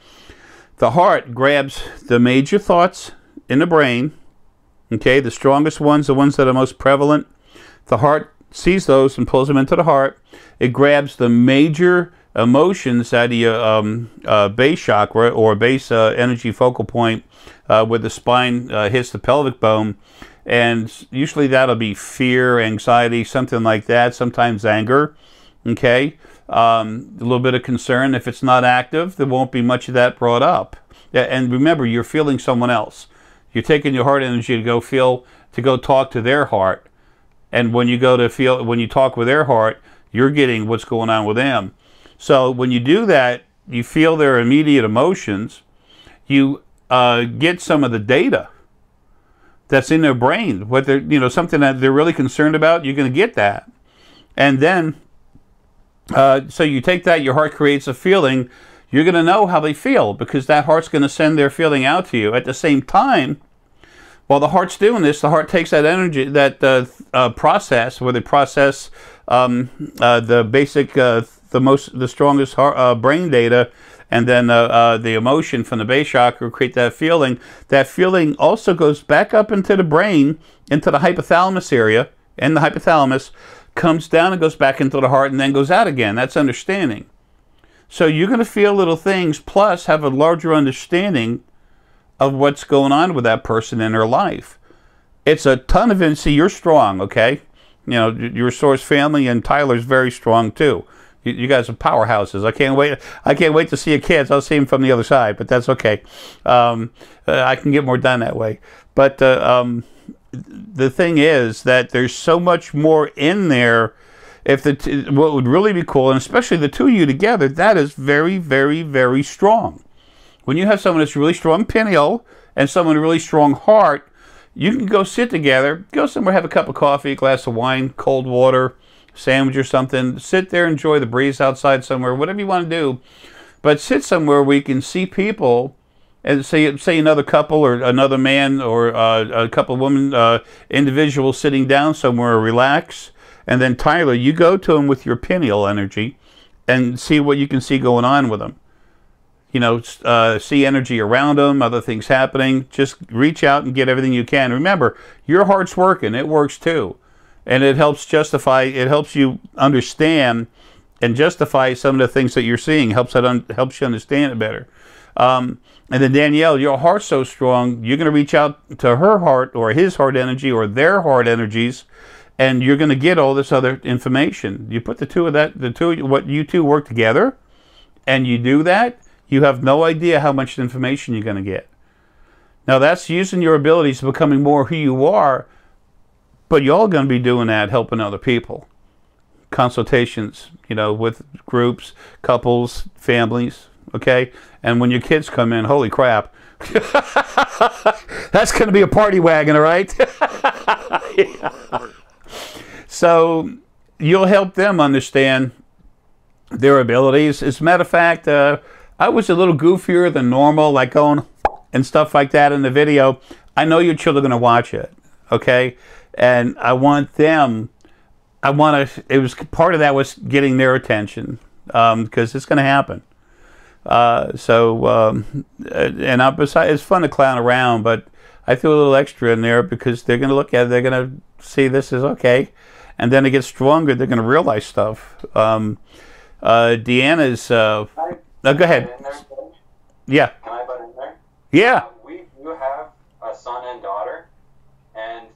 the heart grabs the major thoughts in the brain. Okay? The strongest ones, the ones that are most prevalent. The heart sees those and pulls them into the heart. It grabs the major emotions out of your base chakra or base energy focal point where the spine hits the pelvic bone, and usually that'll be fear, anxiety, something like that, sometimes anger. Okay, a little bit of concern. If it's not active, there won't be much of that brought up. And remember, you're feeling someone else. You're taking your heart energy to go feel, to go talk to their heart, and when you go to feel, when you talk with their heart, you're getting what's going on with them. So when you do that, you feel their immediate emotions. You get some of the data that's in their brain, what they're, you know, something that they're really concerned about. You're going to get that, and then so you take that. Your heart creates a feeling. You're going to know how they feel because that heart's going to send their feeling out to you. At the same time, while the heart's doing this, the heart takes that energy, that process, where they process the basic. The strongest brain data, and then the emotion from the base chakra create that feeling. That feeling also goes back up into the brain, into the hypothalamus area, and the hypothalamus comes down and goes back into the heart and then goes out again. That's understanding. So you're going to feel little things, plus have a larger understanding of what's going on with that person in their life. It's a ton of, see, you're strong, okay? You know, your source family, and Tyler's very strong too. You guys are powerhouses. I can't wait. I can't wait to see your kids. I'll see them from the other side, but that's okay. I can get more done that way. But the thing is that there's so much more in there. If what would really be cool, and especially the two of you together, that is very, very, very strong. When you have someone that's really strong pineal and someone with a really strong heart, you can go sit together, go somewhere, have a cup of coffee, a glass of wine, cold water, sandwich or something, sit there, enjoy the breeze outside somewhere, whatever you want to do, but sit somewhere where you can see people, and say another couple or another man or a couple of women, individuals sitting down somewhere, relax, and then Tyler, you go to them with your pineal energy and see what you can see going on with them. You know, see energy around them, other things happening. Just reach out and get everything you can. Remember, your heart's working. It works too. And it helps justify, it helps you understand and justify some of the things that you're seeing, helps you understand it better. And then Danielle, your heart's so strong, you're going to reach out to her heart or his heart energy or their heart energies, and you're going to get all this other information. You put what you two work together, and you do that, you have no idea how much information you're going to get. Now that's using your abilities, becoming more who you are. But you're all going to be doing that, helping other people. Consultations, you know, with groups, couples, families, okay? And when your kids come in, holy crap. That's going to be a party wagon, all right? Yeah. So you'll help them understand their abilities. As a matter of fact, I was a little goofier than normal, like going and stuff like that in the video. I know your children are going to watch it, okay? And I want them, it was part of that was getting their attention, because it's going to happen. It's fun to clown around, but I threw a little extra in there because they're going to look at it, they're going to see this is okay. And then it gets stronger, they're going to realize stuff. Deanna's, no, go ahead. Yeah. Can I butt in there? Yeah. We do have a son and daughter, and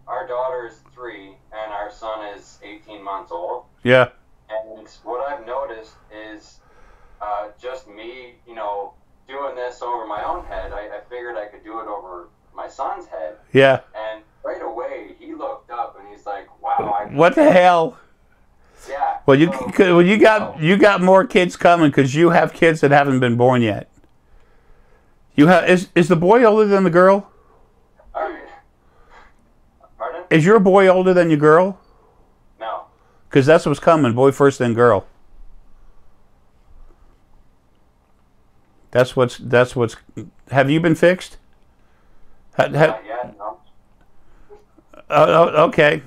our daughter is 3 and our son is 18 months old. Yeah. And what I've noticed is just me, you know, doing this over my own head. I figured I could do it over my son's head. Yeah. And right away he looked up and he's like, "Wow, what the hell?" Yeah. Well, you got more kids coming because you have kids that haven't been born yet. You have is the boy older than the girl? Pardon? Is your boy older than your girl? No. Because that's what's coming. Boy first, then girl. That's what's. Have you been fixed? Not yet, no. Okay.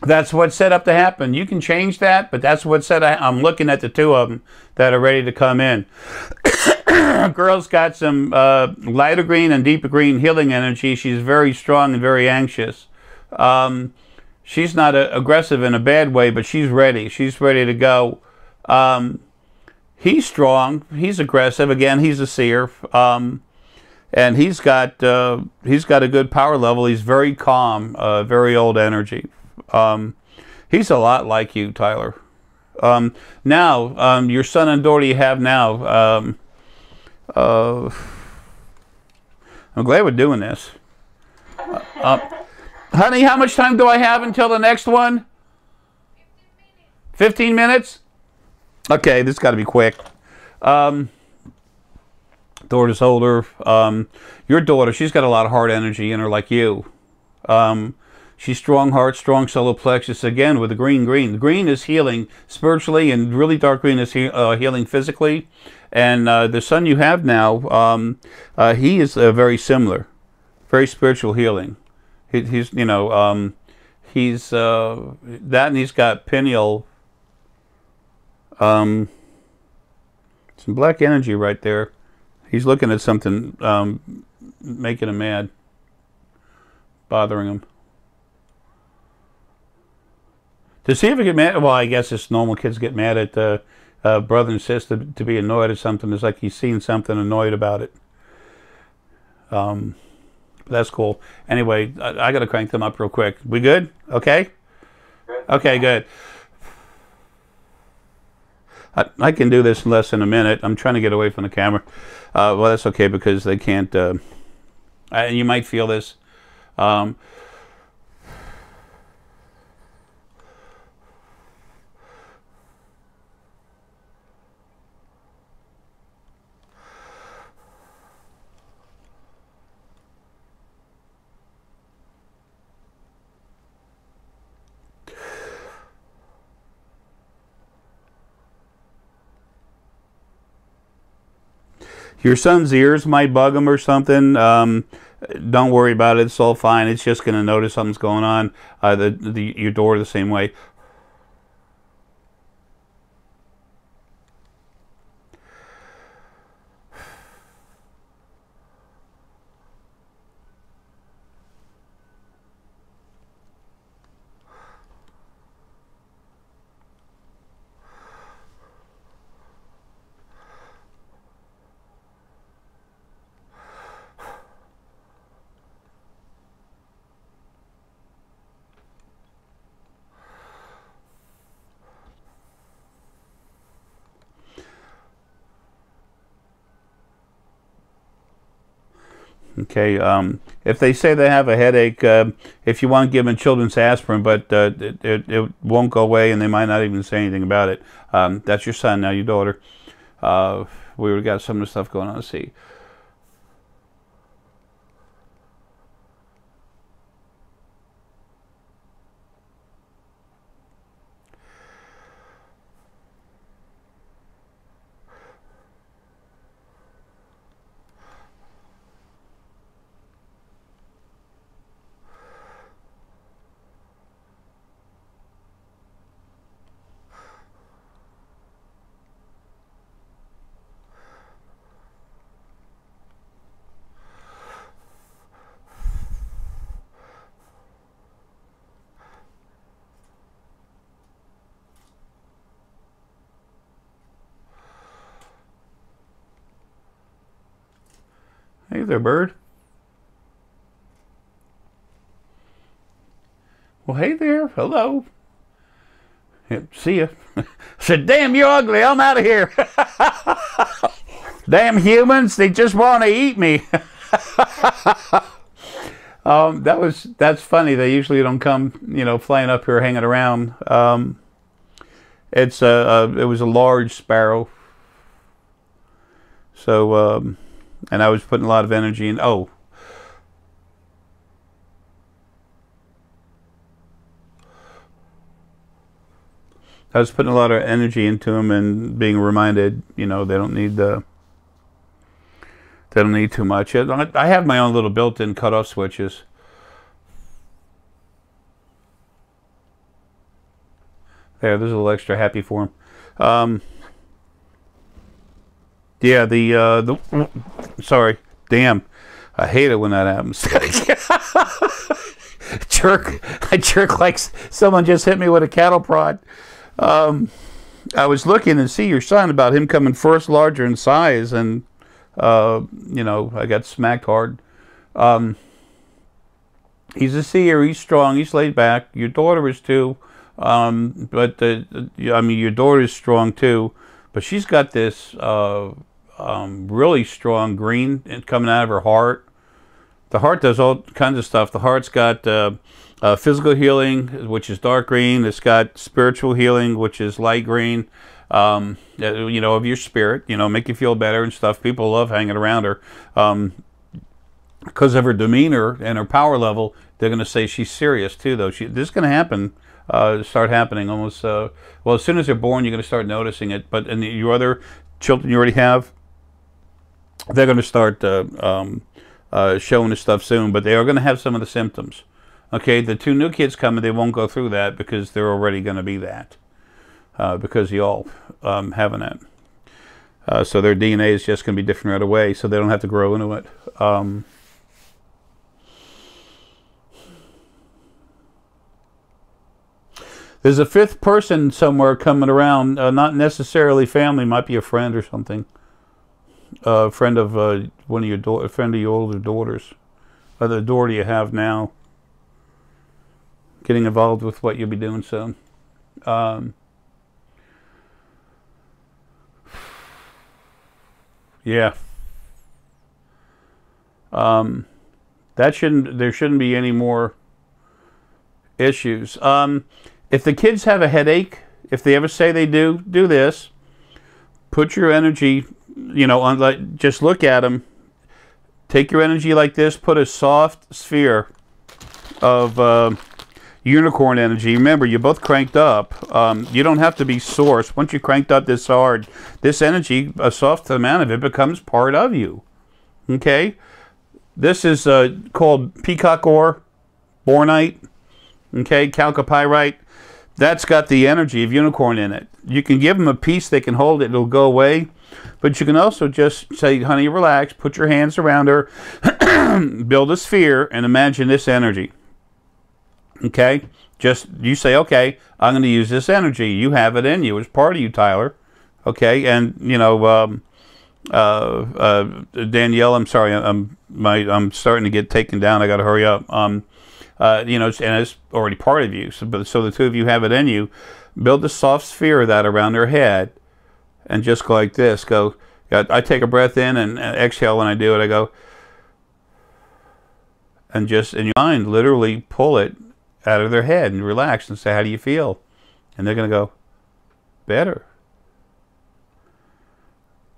That's what's set up to happen. You can change that, but that's what's set up. I'm looking at the two of them that are ready to come in. Girl's got some lighter green and deeper green healing energy. She's very strong and very anxious. She's not aggressive in a bad way, but she's ready. She's ready to go. He's strong. He's aggressive. Again, he's a seer. And he's got a good power level. He's very calm, very old energy. He's a lot like you, Tyler. Now, your son and daughter you have now, I'm glad we're doing this. Honey, how much time do I have until the next one? 15 minutes? Okay, this got to be quick. Daughter's older. Your daughter, she's got a lot of heart energy in her like you. She's strong heart, strong solar plexus, again with the green. The green is healing spiritually, and really dark green is healing physically. And the son you have now, he is very similar, very spiritual healing. He's that, and he's got pineal, some black energy right there. He's looking at something, making him mad, bothering him. Does he ever get mad? Well, I guess it's normal. Kids get mad at brother and sister to be annoyed at something. It's like he's seen something, annoyed about it. That's cool. Anyway, I got to crank them up real quick. We good? Okay? Good. Okay, good. I can do this in less than a minute. I'm trying to get away from the camera. Well, that's okay because they can't. And you might feel this. Your son's ears might bug him or something. Don't worry about it. It's all fine. It's just going to notice something's going on. Your daughter the same way. Okay, if they say they have a headache, if you want to give them children's aspirin, but it won't go away and they might not even say anything about it. That's your son, now your daughter. We've got some of the stuff going on. Let's see. Hey there, bird. Well, hey there. Hello. Yep, see ya. I said, damn, you're ugly. I'm out of here. Damn humans, they just want to eat me. That's funny. They usually don't come, flying up here, hanging around. It was a large sparrow. So, and I was putting a lot of energy in. Oh, I was putting a lot of energy into them and being reminded, you know, they don't need too much. I have my own little built-in cutoff switches. There's a little extra happy for them. Yeah, sorry, damn, I hate it when that happens. I jerk like someone just hit me with a cattle prod. I was looking and see your son about him coming first larger in size, and you know, I got smacked hard. He's a seer, he's strong, he's laid back. Your daughter is too, but I mean, your daughter is strong too, but she's got this really strong green coming out of her heart. The heart does all kinds of stuff. The heart's got physical healing, which is dark green. It's got spiritual healing, which is light green. You know, of your spirit, you know, make you feel better and stuff. People love hanging around her. Because of her demeanor and her power level, they're going to say she's serious too, though. This is going to happen, start happening almost, well, as soon as they're born, you're going to start noticing it. But in your other children you already have, they're going to start showing this stuff soon, but they are going to have some of the symptoms. Okay, the 2 new kids coming, they won't go through that because they're already going to be that. Because you all having that. So their DNA is just going to be different right away, so they don't have to grow into it. There's a 5th person somewhere coming around, not necessarily family, might be a friend or something. A friend of one of your friend of your older daughters, or the daughter you have now. Getting involved with what you'll be doing soon. Yeah. There shouldn't be any more issues. If the kids have a headache, if they ever say they do this, put your energy, you know, on, like, just look at them. Take your energy like this, put a soft sphere of unicorn energy. Remember, you're both cranked up. You don't have to be sourced. Once you're cranked up this hard, this energy, a soft amount of it, becomes part of you. Okay? This is called peacock ore, bornite, okay, chalcopyrite. That's got the energy of unicorn in it. You can give them a piece, they can hold it, it'll go away. But you can also just say, honey, relax, put your hands around her, build a sphere, and imagine this energy. Okay? Just, you say, okay, I'm going to use this energy. You have it in you. It's part of you, Tyler. Okay? And, you know, Danielle, I'm sorry, I'm starting to get taken down. I got to hurry up. You know, and it's already part of you. So the 2 of you have it in you. Build a soft sphere of that around her head, and just go like this. Go. I take a breath in and exhale when I do it. I go, and just in your mind, literally pull it out of their head and relax and say, how do you feel? And they're going to go, better.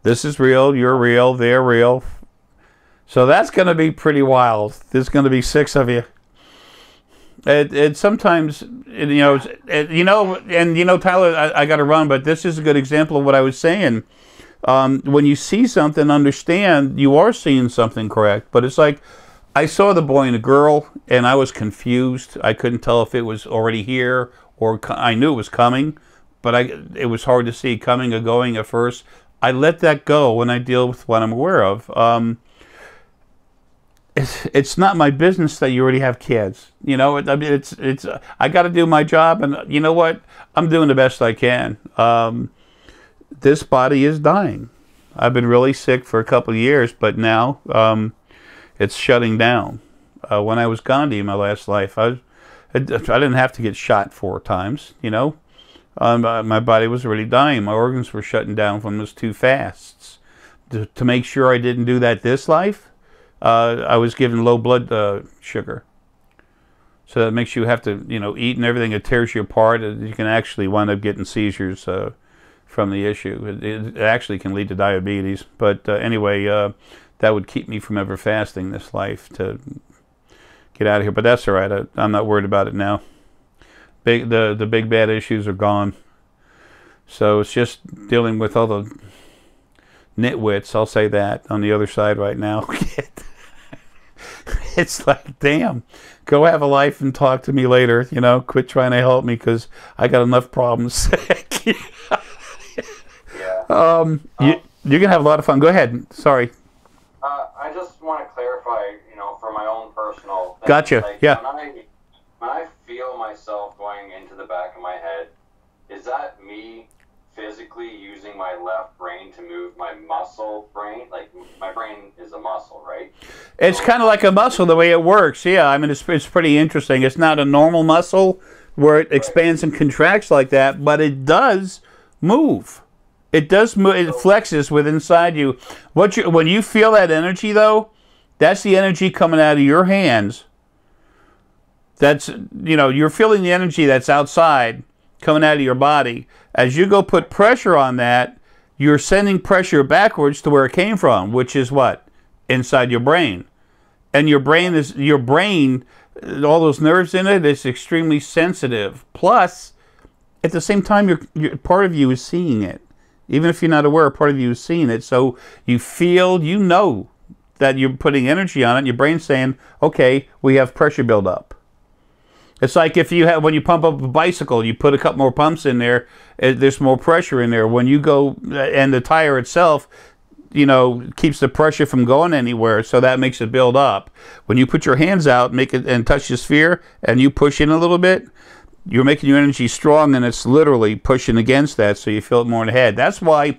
This is real. You're real. They're real. So that's going to be pretty wild. There's going to be 6 of you. It sometimes, you know, Tyler, I got to run, but this is a good example of what I was saying. When you see something, understand you are seeing something correct. But it's like, I saw the boy and the girl, and I was confused. I couldn't tell if it was already here, or I knew it was coming, but it was hard to see coming or going at first. I let that go when I deal with what I'm aware of. It's not my business that you already have kids. You know, I mean, I got to do my job, and you know what? I'm doing the best I can. This body is dying. I've been really sick for a couple of years, but now it's shutting down. When I was Gandhi in my last life, I didn't have to get shot 4 times. You know, my body was already dying. My organs were shutting down from those 2 fasts. To make sure I didn't do that this life, I was given low blood sugar. So that makes you have to, you know, eat and everything. It tears you apart. You can actually wind up getting seizures from the issue. It actually can lead to diabetes. But anyway, that would keep me from ever fasting this life to get out of here. But that's all right. I'm not worried about it now. The big bad issues are gone. So it's just dealing with all the nitwits, I'll say that, on the other side right now. It's like, damn, go have a life and talk to me later. You know, quit trying to help me because I got enough problems. Yeah. You're gonna have a lot of fun. Go ahead. Sorry. I just want to clarify, you know, for my own personal thing. Gotcha. Like, Yeah. When I feel myself going into the back of my head, is that me physically using my left brain to move my muscle brain? Like, my brain is a muscle, right? It's kind of like a muscle the way it works. Yeah, I mean, it's pretty interesting. It's not a normal muscle where it expands and contracts like that, but it does move. It does move. It flexes within inside you. When you feel that energy, though, that's the energy coming out of your hands. That's, you know, you're feeling the energy that's outside coming out of your body. As you go put pressure on that, you're sending pressure backwards to where it came from, which is what? Inside your brain. And your brain, all those nerves in it, is extremely sensitive. Plus, at the same time, part of you is seeing it. Even if you're not aware, part of you is seeing it. So you feel, you know that you're putting energy on it, and your brain's saying, okay, we have pressure buildup. It's like if you have, when you pump up a bicycle, you put a couple more pumps in there, there's more pressure in there. When you go, and the tire itself, you know, keeps the pressure from going anywhere, so that makes it build up. When you put your hands out, make it and touch the sphere, and you push in a little bit, you're making your energy strong, and it's literally pushing against that, so you feel it more in the head. That's why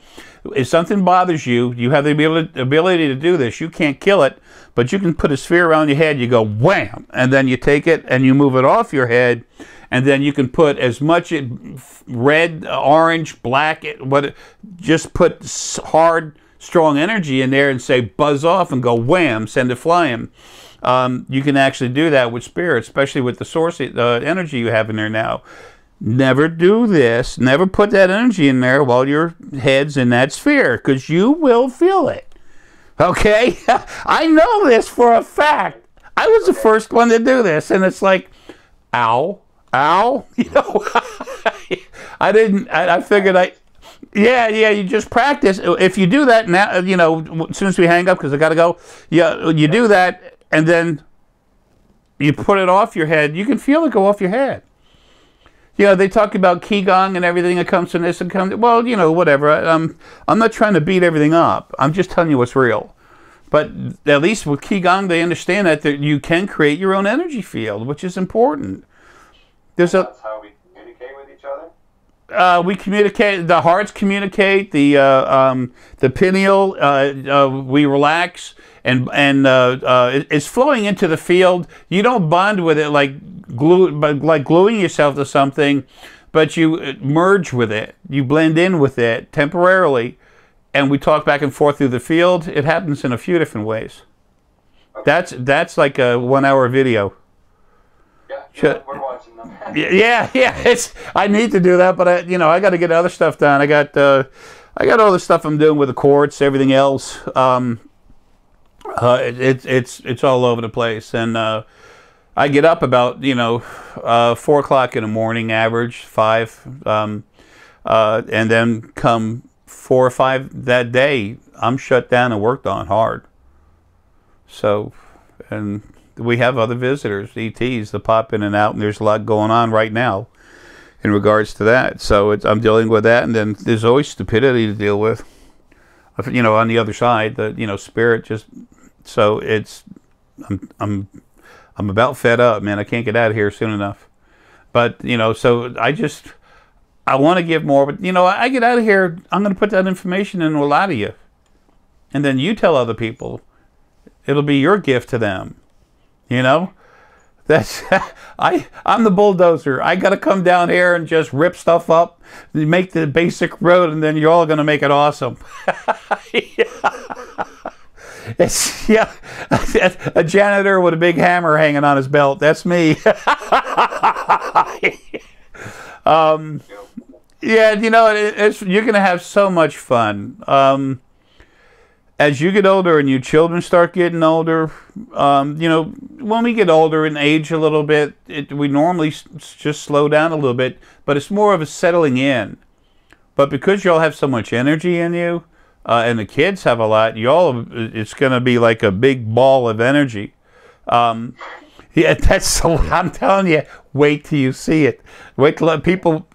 if something bothers you, you have the ability to do this. You can't kill it, but you can put a sphere around your head, you go wham, and then you take it and you move it off your head, and then you can put as much red, orange, black, just put hard, strong energy in there and say buzz off and go wham, send it flying. You can actually do that with spirit, especially with the source energy you have in there now. Never do this. Never put that energy in there while your head's in that sphere, because you will feel it. Okay? I know this for a fact. I was the first one to do this, and it's like, ow, ow. You know, I figured yeah, you just practice. If you do that now, you know, as soon as we hang up, because I got to go, yeah, you do that, and then you put it off your head, you can feel it go off your head. You know, they talk about Qigong and everything that comes from this and comes, well, you know, whatever. I'm not trying to beat everything up. I'm just telling you what's real. But at least with Qigong, they understand that you can create your own energy field, which is important. That's how we communicate with each other? We communicate, the hearts communicate, the pineal, we relax, and it's flowing into the field. You don't bond with it like gluing yourself to something, but you merge with it. You blend in with it temporarily, and we talk back and forth through the field. It happens in a few different ways. Okay. That's like a 1-hour video. Yeah, we're watching them. yeah. I need to do that, but I got to get other stuff done. I got all the stuff I'm doing with the courts, everything else. It's all over the place, and I get up about 4 o'clock in the morning, average 5, and then come 4 or 5 that day, I'm shut down and worked on hard. So, and we have other visitors, ETs, that pop in and out, and there's a lot going on right now in regards to that. So I'm dealing with that, and then there's always stupidity to deal with. On the other side, the spirit just. So I'm about fed up, man. I can't get out of here soon enough. But so I want to give more, but I get out of here. I'm going to put that information in a lot of you, and then you tell other people. It'll be your gift to them. That's I'm the bulldozer. I got to come down here and just rip stuff up, make the basic road, and then you're all going to make it awesome. It's a janitor with a big hammer hanging on his belt. That's me. Yeah, you're going to have so much fun. As you get older and your children start getting older, when we get older and age a little bit, we normally just slow down a little bit, but it's more of a settling in. But because y'all have so much energy in you, and the kids have a lot, it's going to be like a big ball of energy. Yeah, that's so. I'm telling you, wait till you see it. Wait till people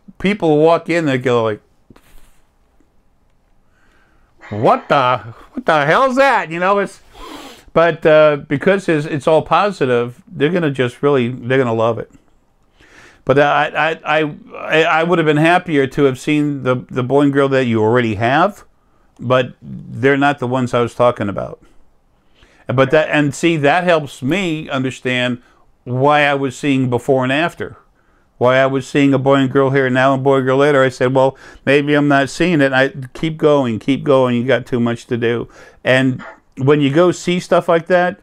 walk in and go like, "What the hell's that?" You know, but because it's all positive, they're gonna love it. But I would have been happier to have seen the boy and girl that you already have, but they're not the ones I was talking about. But that helps me understand why I was seeing before and after. Why I was seeing a boy and girl here now and boy and girl later. I said, well, maybe I'm not seeing it. I keep going. You got too much to do. And when you go see stuff like that,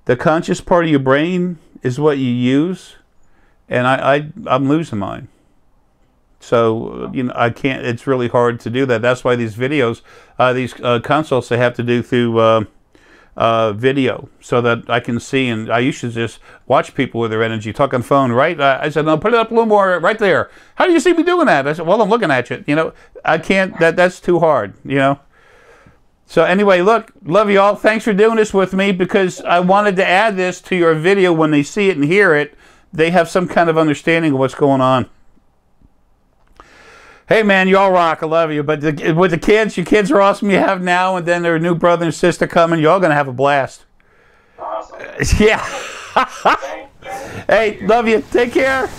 the conscious part of your brain is what you use. And I'm losing mine. So, you know, I can't, it's really hard to do that. That's why these videos, these consults they have to do through video, so that I can see. And I used to just watch people with their energy, talk on the phone, right? I said, no, put it up a little more right there. How do you see me doing that? I said, well, I'm looking at you. You know, I can't, that's too hard, you know. So anyway, look, love you all. Thanks for doing this with me, because I wanted to add this to your video. When they see it and hear it, they have some kind of understanding of what's going on. Hey, man, you all rock. I love you. But with the kids, your kids are awesome you have now, and then their new brother and sister coming. You're all going to have a blast. Awesome. Yeah. Hey, love you. Take care.